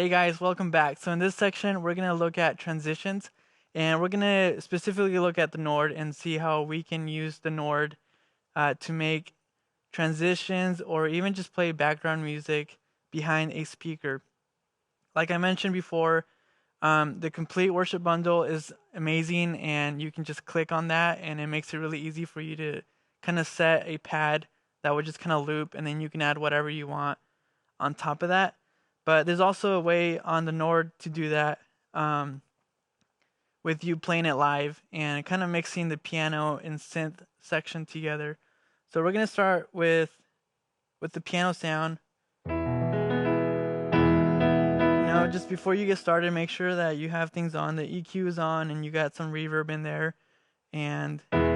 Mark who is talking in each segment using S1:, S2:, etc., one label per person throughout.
S1: Hey guys, welcome back. So in this section, we're gonna look at transitions, and we're gonna specifically look at the Nord and see how we can use the Nord to make transitions or even just play background music behind a speaker. Like I mentioned before, the complete worship bundle is amazing, and you can just click on that, and it makes it really easy for you to kind of set a pad that would just kind of loop, and then you can add whatever you want on top of that. But there's also a way on the Nord to do that um, with you playing it live and kind of mixing the piano and synth section together. So we're gonna start with the piano sound. Just before you get started, make sure that you have things on. The EQ is on, and you got some reverb in there, and then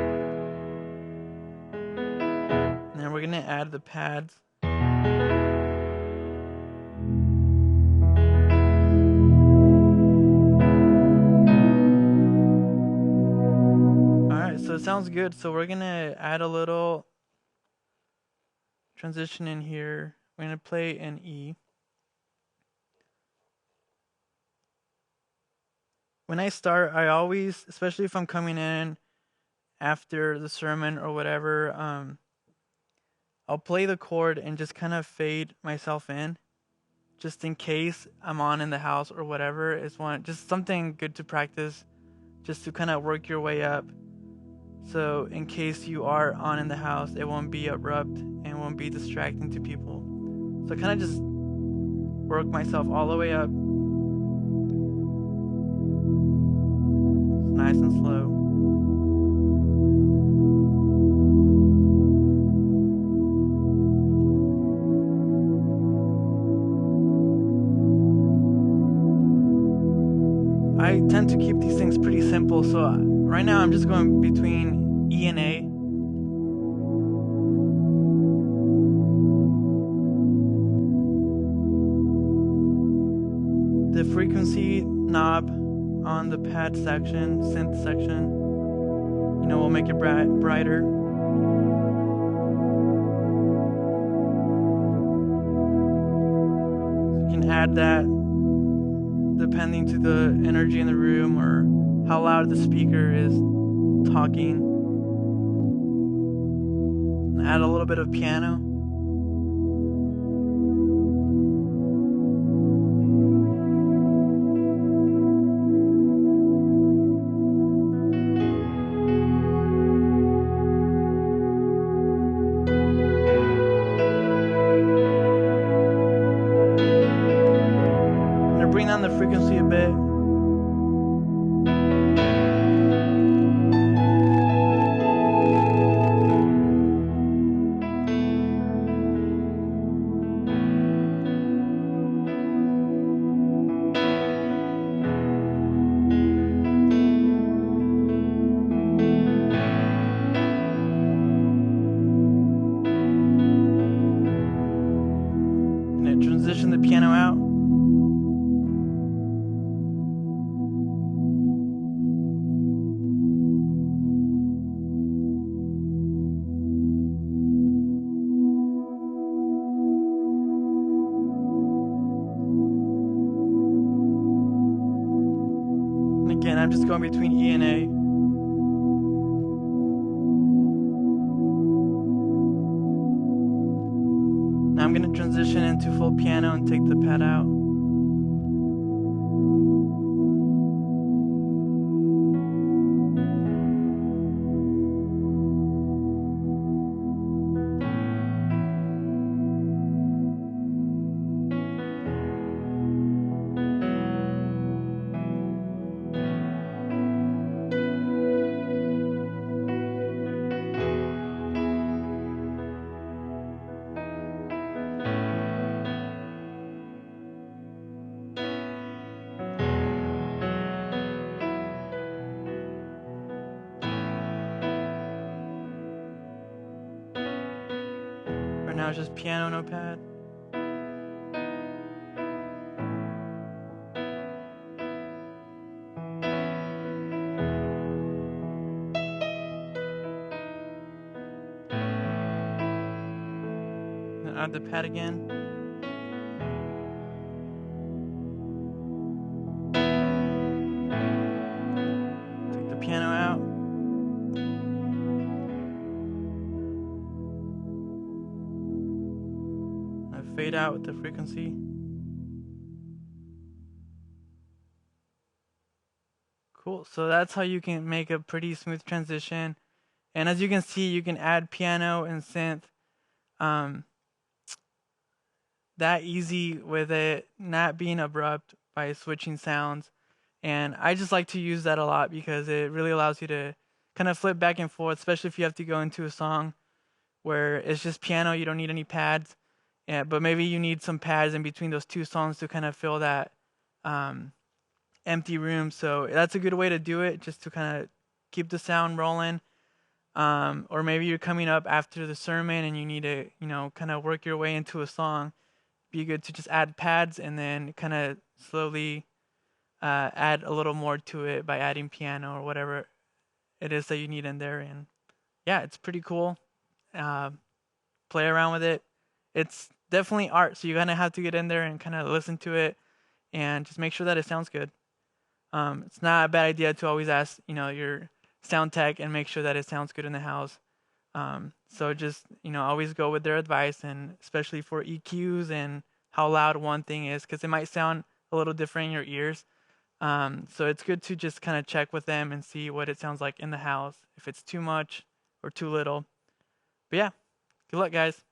S1: we're gonna add the pads. All right, so it sounds good. So we're gonna add a little transition in here. We're gonna play an E. When I start, I always, especially if I'm coming in after the sermon or whatever, I'll play the chord and just kind of fade myself in, just in case I'm on in the house or whatever. It's just something good to practice, just to kind of work your way up. So in case you are on in the house, it won't be abrupt and won't be distracting to people. So I kind of just work myself all the way up, nice and slow. I tend to keep these things pretty simple, so right now I'm just going between E and A. The frequency knob on the pad section, synth section, will make it brighter. So you can add that depending to the energy in the room or how loud the speaker is talking. And add a little bit of piano. I'm gonna bring down the frequency a bit. Transition the piano out. And again, I'm just going between E and A. Now I'm going to transition into full piano and take the pad out. Right now it's just piano, no pad. Then add the pad again. fade out with the frequency. Cool. So that's how you can make a pretty smooth transition. And as you can see, you can add piano and synth um, that easy with it not being abrupt by switching sounds. And I just like to use that a lot because it really allows you to kind of flip back and forth, especially if you have to go into a song where it's just piano, you don't need any pads. Yeah, but maybe you need some pads in between those two songs to kind of fill that um, empty room. So that's a good way to do it, just to kind of keep the sound rolling. Or maybe you're coming up after the sermon and you need to, kind of work your way into a song. Be good to just add pads and then kind of slowly add a little more to it by adding piano or whatever it is that you need in there. And yeah, it's pretty cool. Uh, Play around with it. It's definitely art, so you're gonna have to get in there and kind of listen to it and just make sure that it sounds good. It's not a bad idea to always ask, your sound tech and make sure that it sounds good in the house. So just, always go with their advice, and especially for EQs and how loud one thing is, because it might sound a little different in your ears. So it's good to just kind of check with them and see what it sounds like in the house, if it's too much or too little. But yeah, good luck, guys.